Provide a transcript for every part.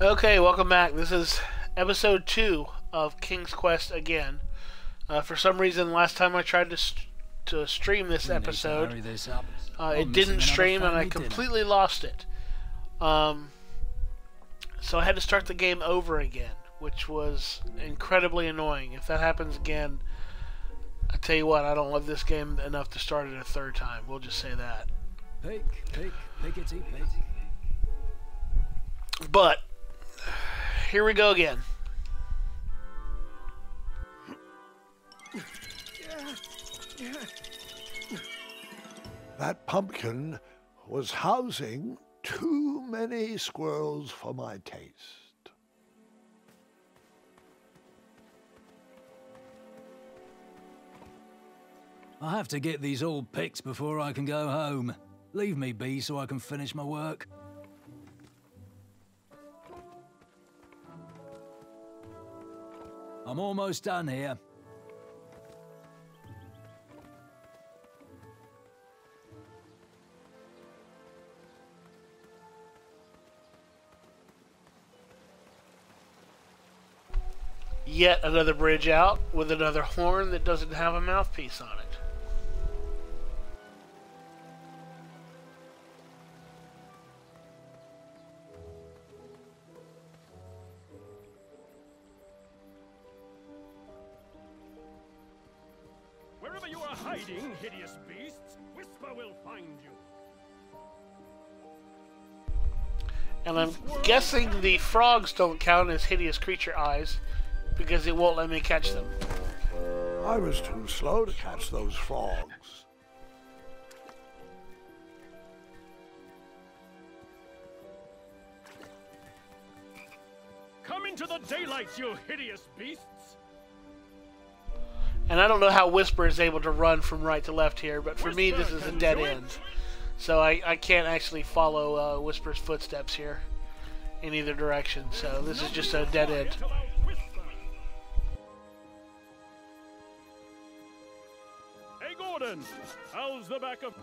Okay, welcome back. This is episode 2 of King's Quest again. For some reason, last time I tried to stream this episode, it didn't stream and I completely lost it. So I had to start the game over again, which was incredibly annoying. If that happens again, I tell you what, I don't love this game enough to start it a third time. We'll just say that. But here we go again. That pumpkin was housing too many squirrels for my taste. I have to get these all picked before I can go home. Leave me be so I can finish my work. I'm almost done here. Yet another bridge out with another horn that doesn't have a mouthpiece on it. Wherever you are hiding, hideous beasts, Whisper will find you. And I'm guessing the frogs don't count as hideous creature eyes because it won't let me catch them. I was too slow to catch those frogs. Come into the daylight, you hideous beasts! And I don't know how Whisper is able to run from right to left here, but for me this is a dead end. So I can't actually follow Whisper's footsteps here in either direction. So this is just a dead end. Hey Gordon, how's the back of...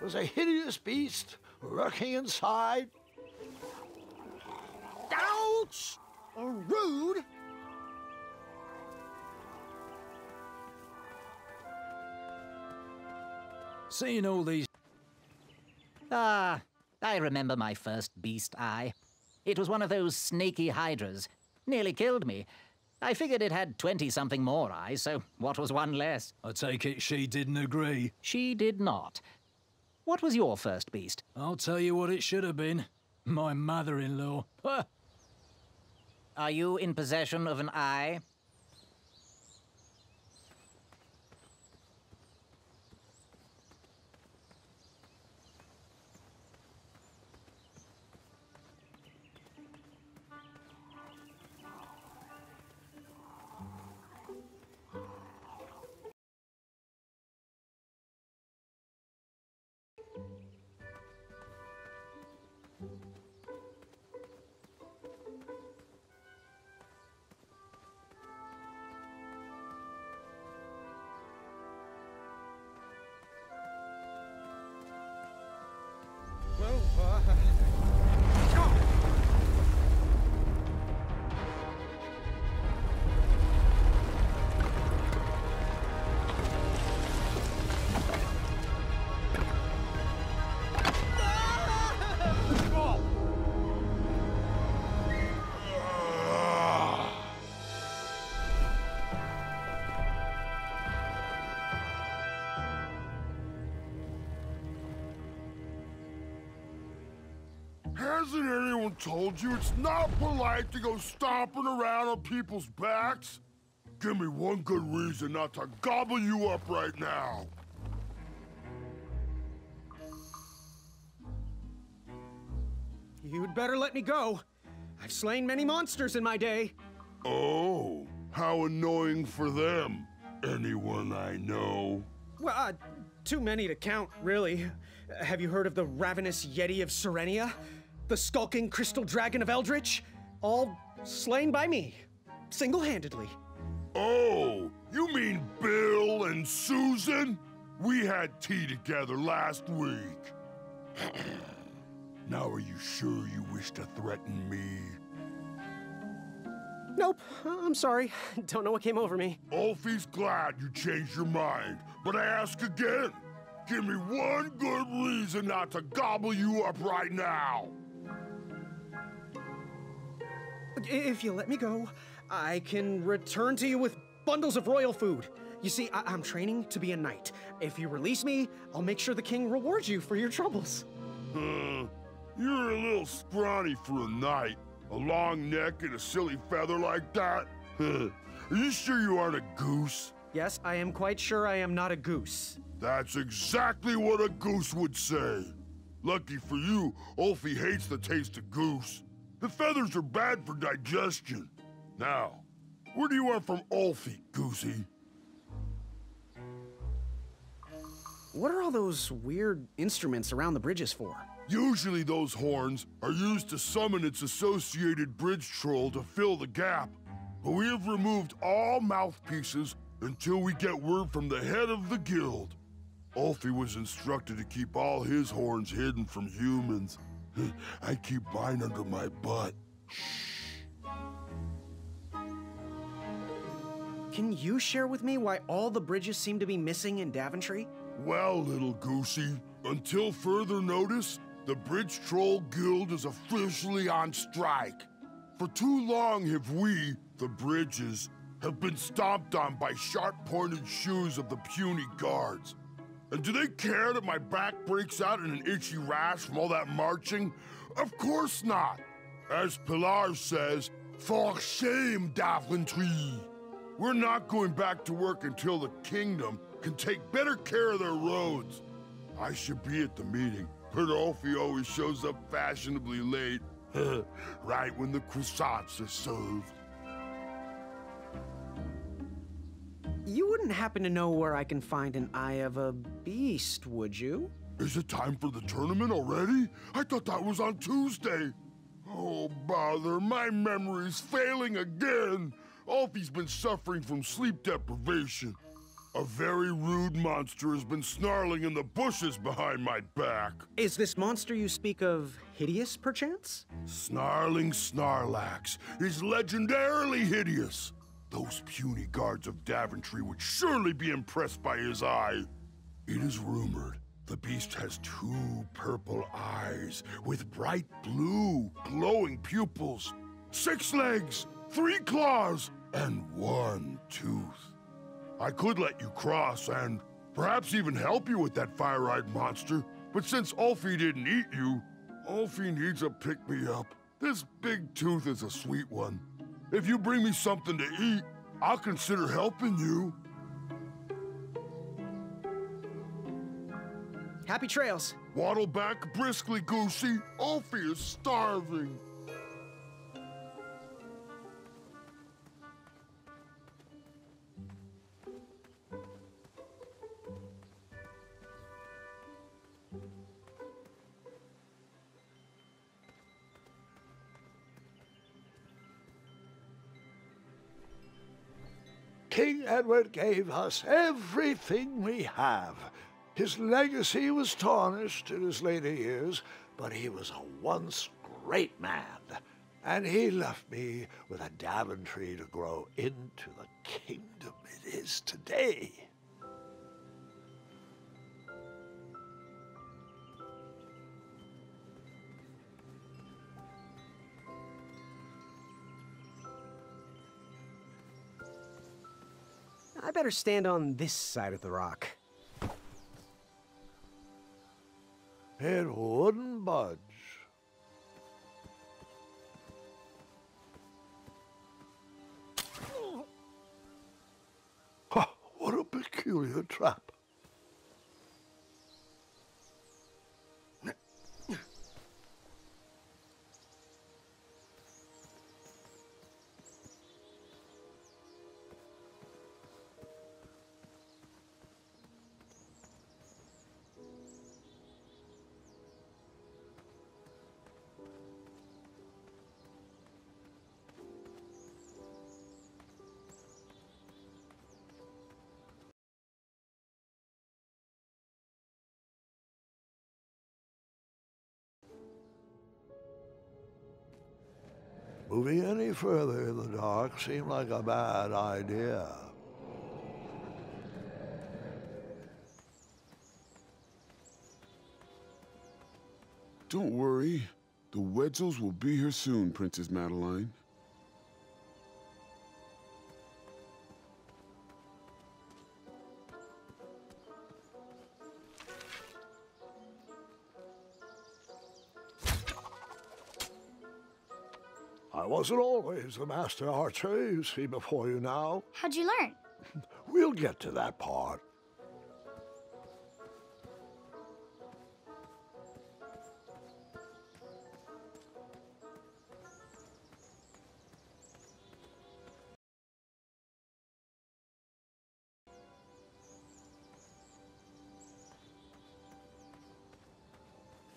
There's a hideous beast lurking inside. Ouch! Rude! Seeing all these... Ah, I remember my first beast eye. It was one of those snaky hydras. Nearly killed me. I figured it had 20-something more eyes, so what was one less? I take it she didn't agree. She did not. What was your first beast? I'll tell you what it should have been. My mother-in-law. Are you in possession of an eye? Hasn't anyone told you it's not polite to go stomping around on people's backs? Give me one good reason not to gobble you up right now. You'd better let me go. I've slain many monsters in my day. Oh, how annoying for them. Anyone I know? Well, too many to count, really. Have you heard of the Ravenous Yeti of Serenia? The Skulking Crystal Dragon of Eldritch? All slain by me, single-handedly. Oh, you mean Bill and Susan? We had tea together last week. Now are you sure you wish to threaten me? Nope, I'm sorry. Don't know what came over me. Ulfie's glad you changed your mind, but I ask again. Give me one good reason not to gobble you up right now. If you let me go, I can return to you with bundles of royal food. You see, I'm training to be a knight. If you release me, I'll make sure the king rewards you for your troubles. You're a little scrawny for a knight. A long neck and a silly feather like that? Are you sure you aren't a goose? Yes, I am quite sure I am not a goose. That's exactly what a goose would say. Lucky for you, Ulfie hates the taste of goose. The feathers are bad for digestion. Now, where do you want from Ulfie, Goosey? What are all those weird instruments around the bridges for? Usually those horns are used to summon its associated bridge troll to fill the gap. But we have removed all mouthpieces until we get word from the head of the guild. Ulfie was instructed to keep all his horns hidden from humans. I keep mine under my butt. Shh. Can you share with me why all the bridges seem to be missing in Daventry? Well, little Goosey, until further notice, the Bridge Troll Guild is officially on strike. For too long have we, the Bridges, have been stomped on by sharp-pointed shoes of the puny guards. And do they care that my back breaks out in an itchy rash from all that marching? Of course not. As Pilar says, for shame, Daventry. We're not going back to work until the kingdom can take better care of their roads. I should be at the meeting, but Ulfie always shows up fashionably late, right when the croissants are served. You wouldn't happen to know where I can find an Eye of a Beast, would you? Is it time for the tournament already? I thought that was on Tuesday. Oh, bother, my memory's failing again. Ulfie's been suffering from sleep deprivation. A very rude monster has been snarling in the bushes behind my back. Is this monster you speak of hideous, perchance? Snarling Snarlax is legendarily hideous. Those puny guards of Daventry would surely be impressed by his eye. It is rumored the beast has 2 purple eyes with bright blue, glowing pupils, 6 legs, 3 claws, and 1 tooth. I could let you cross and perhaps even help you with that fire-eyed monster, but since Ulfie didn't eat you, Ulfie needs a pick-me-up. This big tooth is a sweet one. If you bring me something to eat, I'll consider helping you. Happy trails. Waddle back briskly, Goosey. Ulfie is starving. King Edward gave us everything we have. His legacy was tarnished in his later years, but he was a once great man, and he left me with a Daventry to grow into the kingdom it is today. I better stand on this side of the rock. It wouldn't budge. peculiar trap. Moving any further in the dark seemed like a bad idea. Don't worry. The Wetzels will be here soon, Princess Madeline. I wasn't always the master archer you see before you now. How'd you learn? We'll get to that part.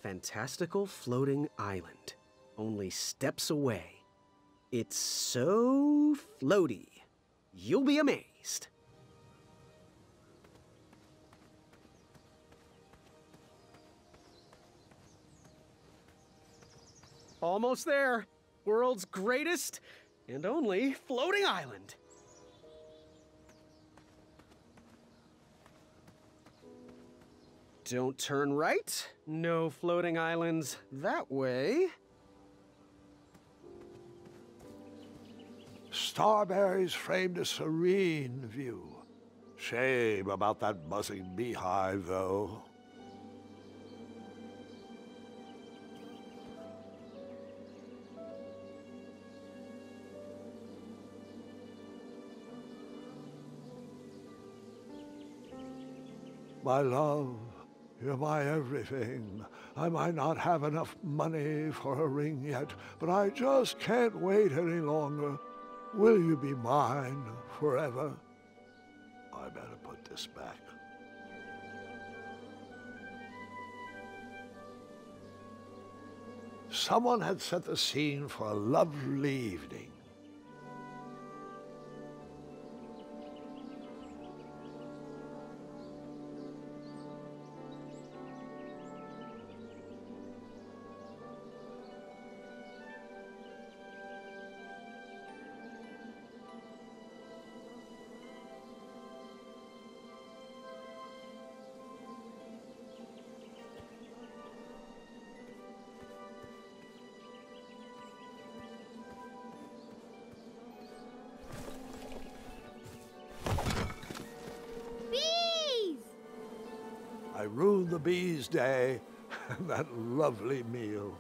Fantastical floating island. Only steps away. It's so floaty. You'll be amazed. Almost there. World's greatest and only floating island. Don't turn right. No floating islands that way. Starberries framed a serene view. Shame about that buzzing beehive, though. My love, you're my everything. I might not have enough money for a ring yet, but I just can't wait any longer. Will you be mine forever? I better put this back. Someone had set the scene for a lovely evening. I ruined the bees' day and that lovely meal.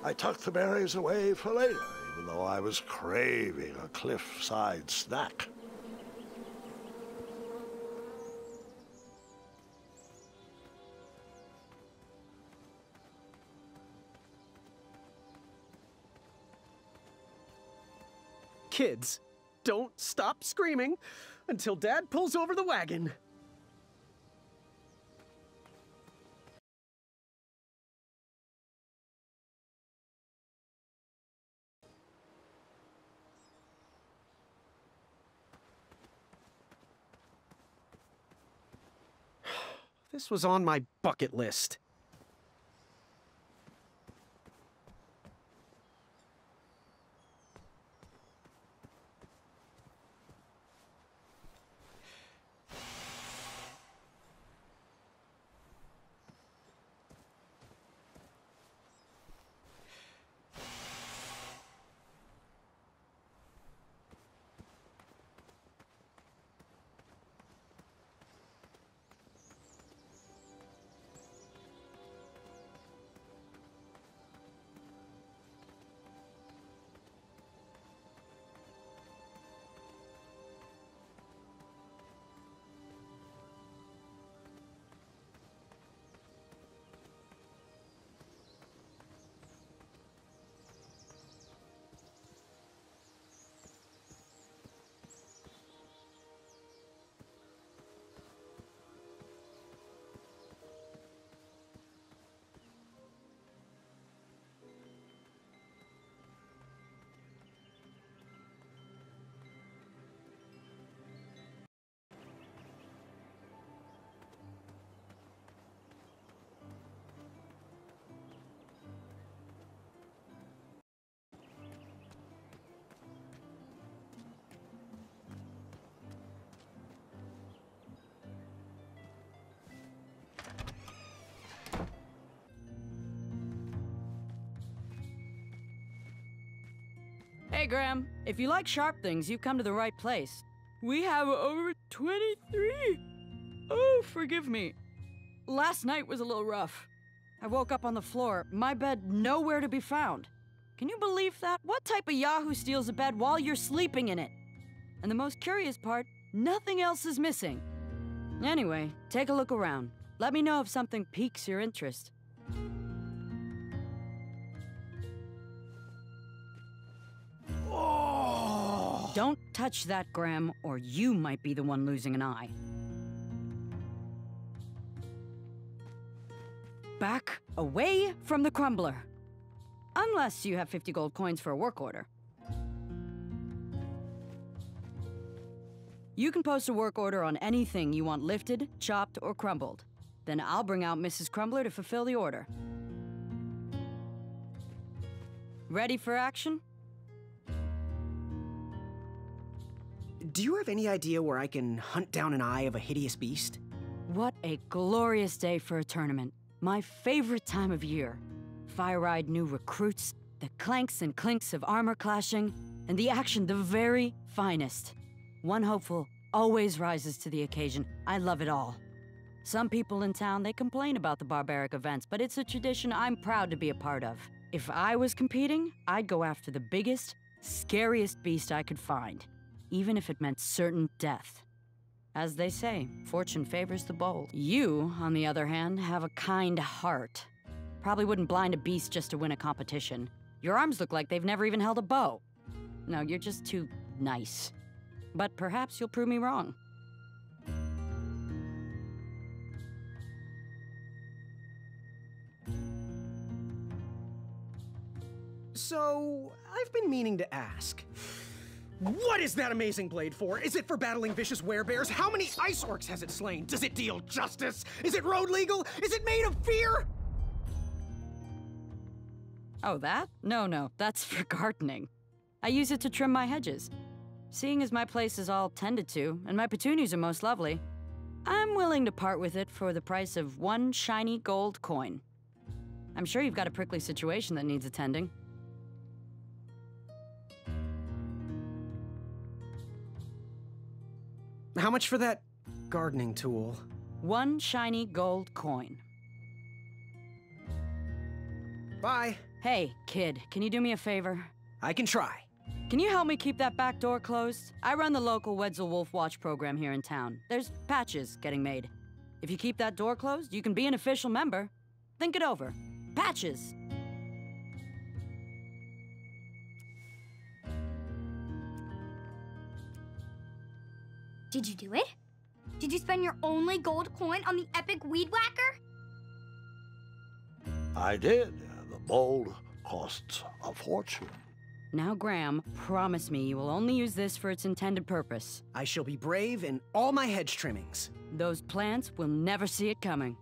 I tucked the berries away for later, even though I was craving a cliffside snack. Kids, don't stop screaming until Dad pulls over the wagon. This was on my bucket list. Hey, Graham. If you like sharp things, you've come to the right place. We have over 23. Oh, forgive me. Last night was a little rough. I woke up on the floor, my bed nowhere to be found. Can you believe that? What type of yahoo steals a bed while you're sleeping in it? And the most curious part, nothing else is missing. Anyway, take a look around. Let me know if something piques your interest. Oh! Don't touch that, Graham, or you might be the one losing an eye. Back away from the crumbler. Unless you have 50 gold coins for a work order. You can post a work order on anything you want lifted, chopped, or crumbled. Then I'll bring out Mrs. Crumbler to fulfill the order. Ready for action? Do you have any idea where I can hunt down an eye of a hideous beast? What a glorious day for a tournament. My favorite time of year. Fire-eyed new recruits, the clanks and clinks of armor clashing, and the action the very finest. One hopeful always rises to the occasion. I love it all. Some people in town, they complain about the barbaric events, but it's a tradition I'm proud to be a part of. If I was competing, I'd go after the biggest, scariest beast I could find, even if it meant certain death. As they say, fortune favors the bold. You, on the other hand, have a kind heart. Probably wouldn't blind a beast just to win a competition. Your arms look like they've never even held a bow. No, you're just too nice. But perhaps you'll prove me wrong. So, I've been meaning to ask. What is that amazing blade for? Is it for battling vicious werebears? How many ice orcs has it slain? Does it deal justice? Is it road legal? Is it made of fear? Oh, that? No, that's for gardening. I use it to trim my hedges. Seeing as my place is all tended to, and my petunias are most lovely, I'm willing to part with it for the price of 1 shiny gold coin. I'm sure you've got a prickly situation that needs attending. How much for that gardening tool? 1 shiny gold coin. Bye. Hey, kid, can you do me a favor? I can try. Can you help me keep that back door closed? I run the local Wetzel Wolf Watch program here in town. There's patches getting made. If you keep that door closed, you can be an official member. Think it over. Patches! Did you do it? Did you spend your only gold coin on the epic weed whacker? I did. The bowl costs a fortune. Now, Graham, promise me you will only use this for its intended purpose. I shall be brave in all my hedge trimmings. Those plants will never see it coming.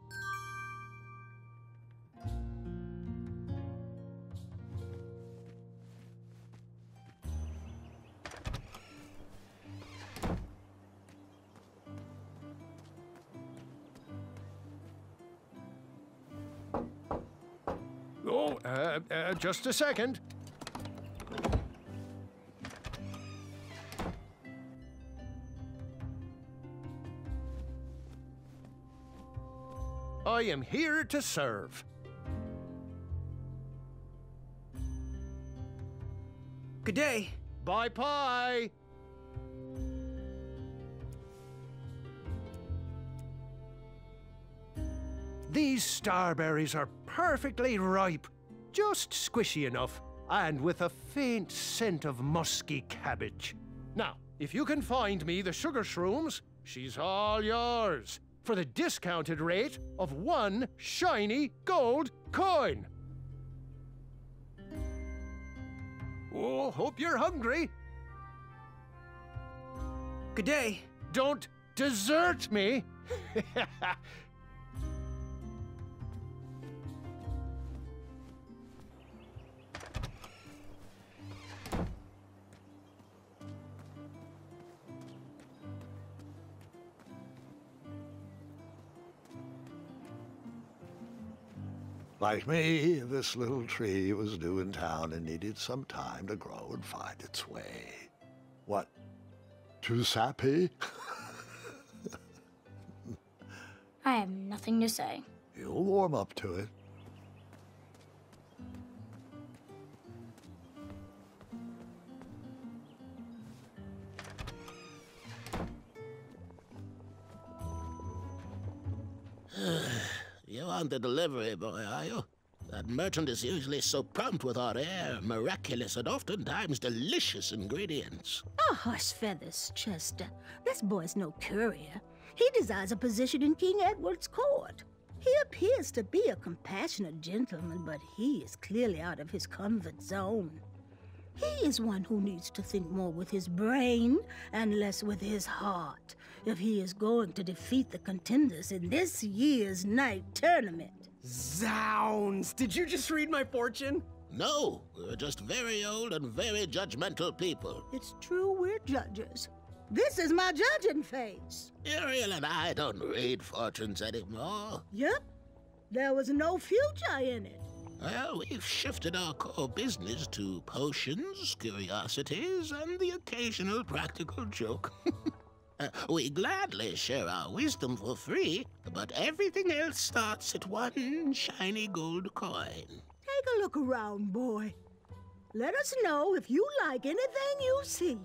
Oh, just a second. I am here to serve. Good day. Bye-bye. These starberries are perfectly ripe, just squishy enough, and with a faint scent of musky cabbage. Now, if you can find me the sugar shrooms, she's all yours, for the discounted rate of 1 shiny gold coin. Oh, hope you're hungry. Good day. Don't desert me. Like me, this little tree was new in town and needed some time to grow and find its way. What? Too sappy? I have nothing to say. You'll warm up to it. You aren't the delivery boy, are you? That merchant is usually so prompt with our rare, miraculous, and oftentimes delicious ingredients. Oh, horse feathers, Chester. This boy's no courier. He desires a position in King Edward's court. He appears to be a compassionate gentleman, but he is clearly out of his comfort zone. He is one who needs to think more with his brain and less with his heart if he is going to defeat the contenders in this year's night tournament. Zounds! Did you just read my fortune? No, we're just very old and very judgmental people. It's true we're judges. This is my judging face. Ariel and I don't read fortunes anymore. Yep. There was no future in it. Well, we've shifted our core business to potions, curiosities, and the occasional practical joke. We gladly share our wisdom for free, but everything else starts at one shiny gold coin. Take a look around, boy. Let us know if you like anything you see.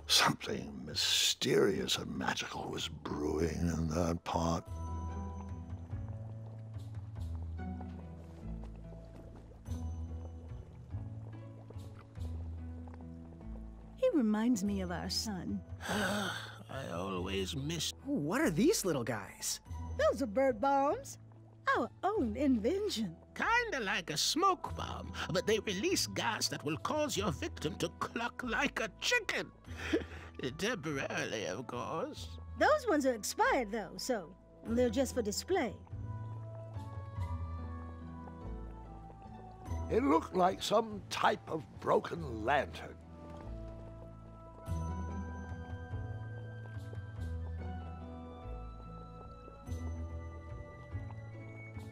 Something mysterious and magical was brewing in that pot. He reminds me of our son. I always miss... What are these little guys? Those are bird bombs. Our own invention. Kinda like a smoke bomb, but they release gas that will cause your victim to cluck like a chicken. Temporarily, of course. Those ones are expired, though, so they're just for display. It looked like some type of broken lantern.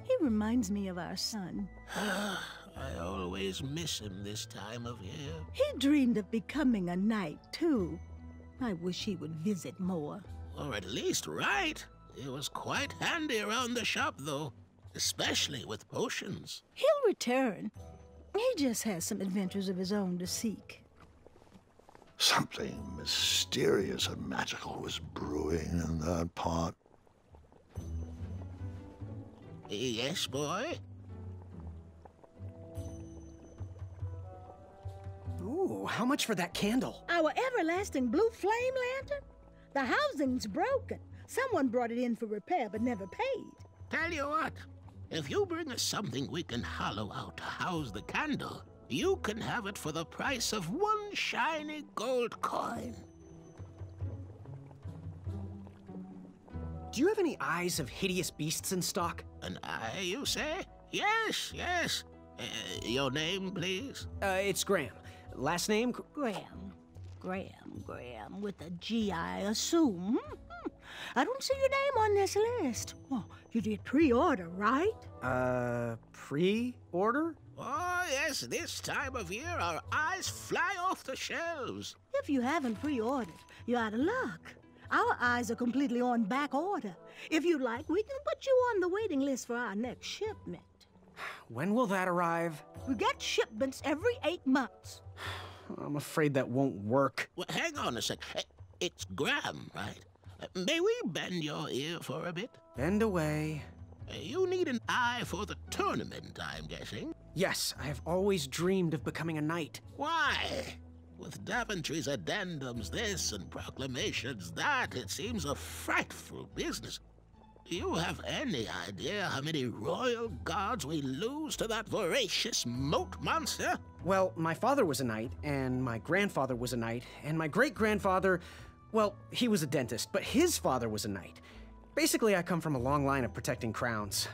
He reminds me of our son. I always miss him this time of year. He dreamed of becoming a knight, too. I wish he would visit more. Or at least write. He was quite handy around the shop, though. Especially with potions. He'll return. He just has some adventures of his own to seek. Something mysterious and magical was brewing in that pot. Yes, boy? Ooh, how much for that candle? Our everlasting blue flame lantern? The housing's broken. Someone brought it in for repair but never paid. Tell you what, if you bring us something we can hollow out to house the candle, you can have it for the price of one shiny gold coin. Do you have any eyes of hideous beasts in stock? An eye, you say? Yes, yes. Your name, please? It's Graham. Last name? Graham, with a G, I assume. I don't see your name on this list. Oh, you did pre-order, right? Pre-order? Oh, yes, this time of year our eyes fly off the shelves. If you haven't pre-ordered, you're out of luck. Our eyes are completely on back order. If you'd like, we can put you on the waiting list for our next shipment. When will that arrive? We get shipments every 8 months. I'm afraid that won't work. Well, hang on a sec. It's Graham, right? May we bend your ear for a bit? Bend away. You need an eye for the tournament, I'm guessing. Yes, I have always dreamed of becoming a knight. Why? With Daventry's addendums this and proclamations that, it seems a frightful business. Do you have any idea how many royal guards we lose to that voracious moat monster? Well, my father was a knight, and my grandfather was a knight, and my great-grandfather, well, he was a dentist, but his father was a knight. Basically, I come from a long line of protecting crowns.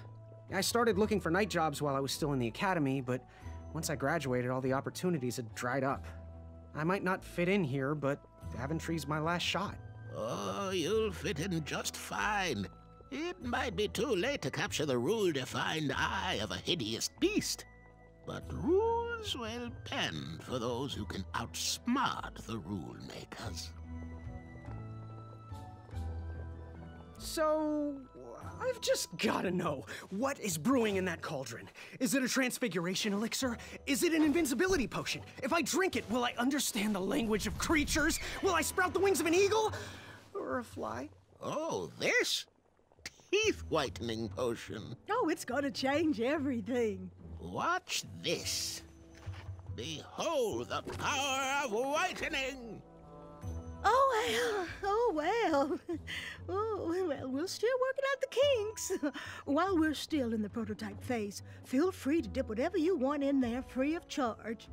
I started looking for knight jobs while I was still in the academy, but once I graduated, all the opportunities had dried up. I might not fit in here, but Daventry's my last shot. Oh, you'll fit in just fine. It might be too late to capture the rule-defined eye of a hideous beast, but rules will bend for those who can outsmart the rule makers. So, I've just gotta know, what is brewing in that cauldron? Is it a transfiguration elixir? Is it an invincibility potion? If I drink it, will I understand the language of creatures? Will I sprout the wings of an eagle? Or a fly? Oh, this? Teeth-whitening potion. Oh, it's gonna change everything. Watch this. Behold the power of whitening! Oh, well. Oh, well, we're still working out the kinks. While we're still in the prototype phase, feel free to dip whatever you want in there free of charge.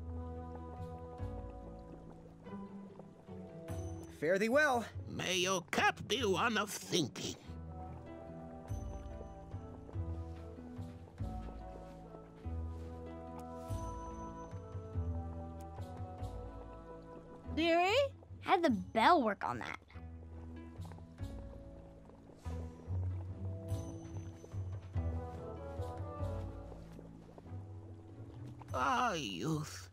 Fare thee well. May your cap be one of thinking. Dearie? How did the bell work on that? Ah, youth.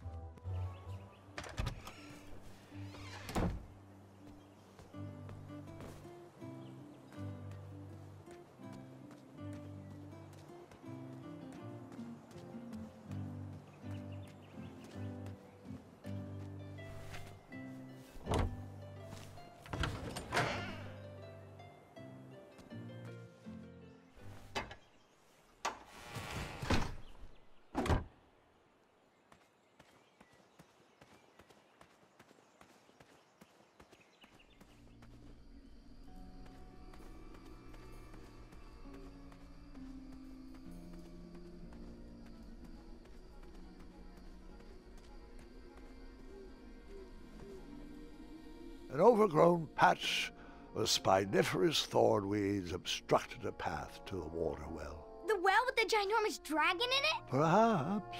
An overgrown patch of spiniferous thornweeds obstructed a path to the water well. The well with the ginormous dragon in it? Perhaps.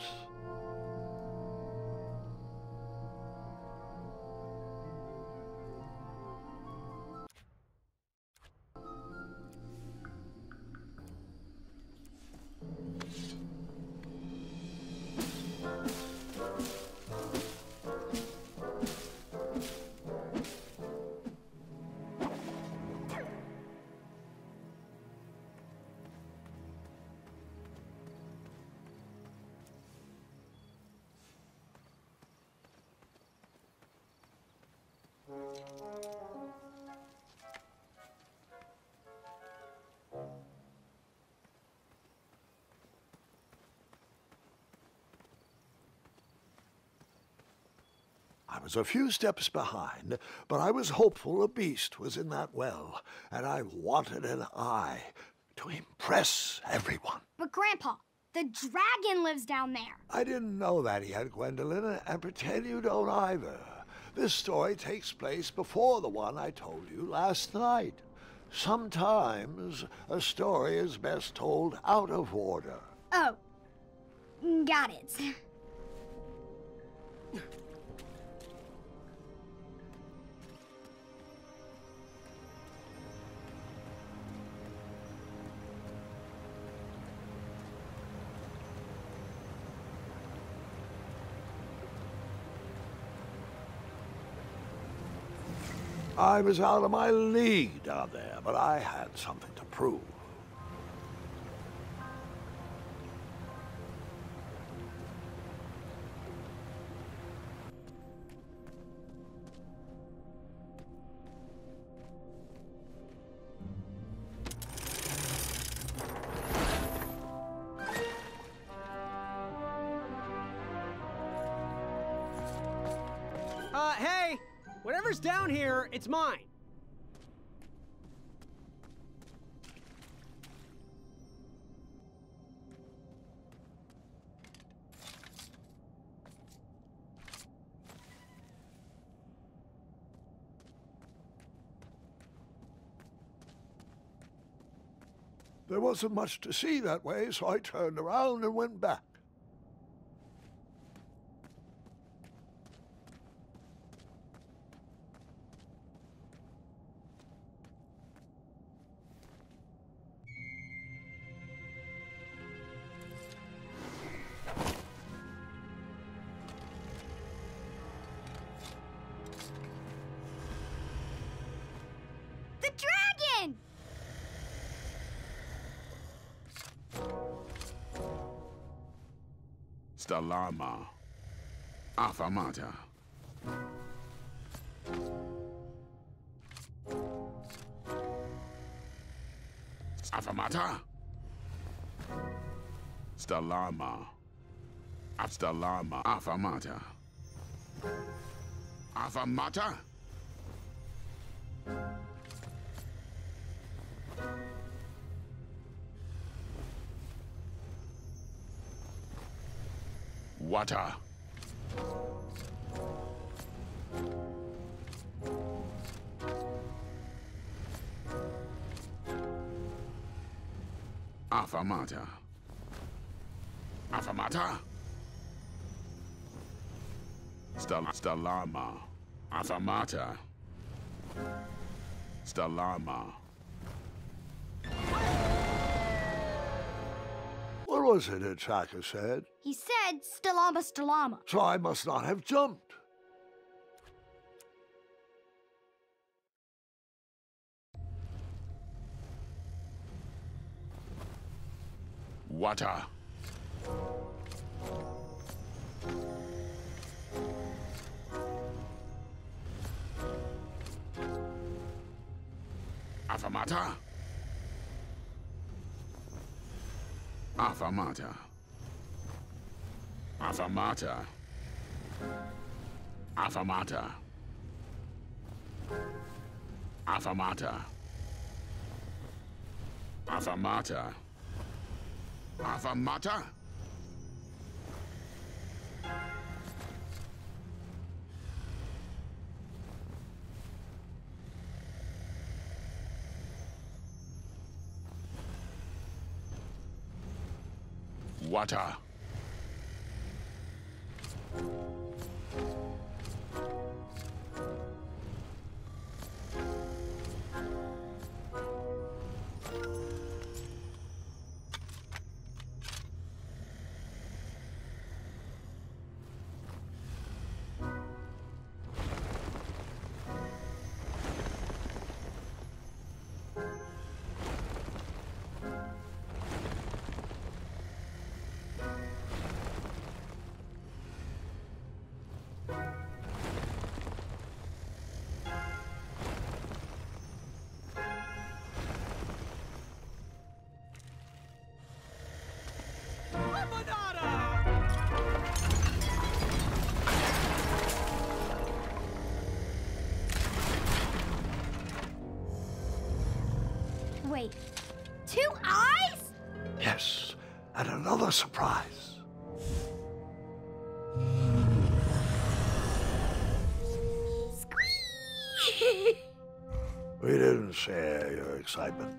I was a few steps behind, but I was hopeful a beast was in that well, and I wanted an eye to impress everyone. But Grandpa, the dragon lives down there. I didn't know that yet, Gwendolyn, and pretend you don't either. This story takes place before the one I told you last night. Sometimes a story is best told out of order. Oh, got it. I was out of my league down there, but I had something to prove. Hey! Whatever's down here, it's mine. There wasn't much to see that way, so I turned around and went back. Stalama. Affamata. Affamata. Stalama. Stalama. Affamata. Affamata. Water. Affamata. Affamata. Stalama. Affamata. Stalama. What was it Hitchhiker said? He said Stalama Stalama. So I must not have jumped. Water. Affamata. Affamata. Affamata. Affamata. Affamata. Affamata. Affamata. Water. Wait, 2 eyes? Yes, and another surprise. Squeak! We didn't share your excitement.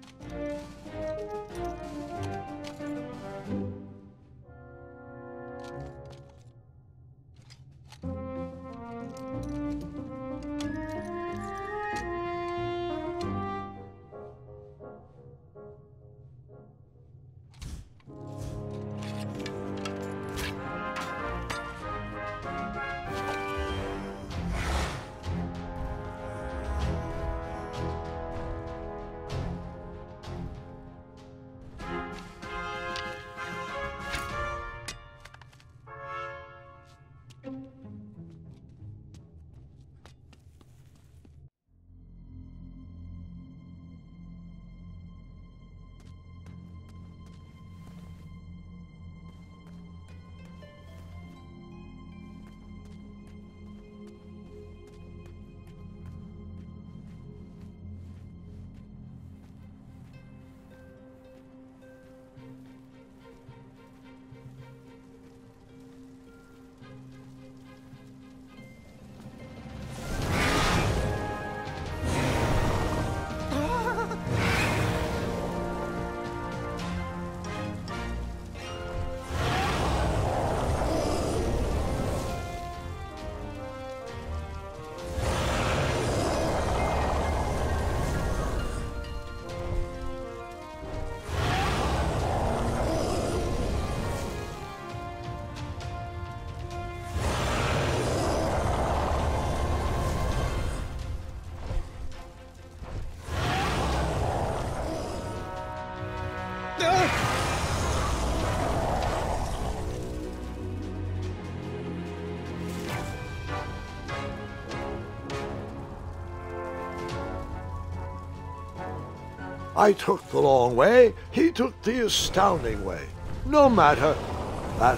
I took the long way, he took the astounding way. No matter that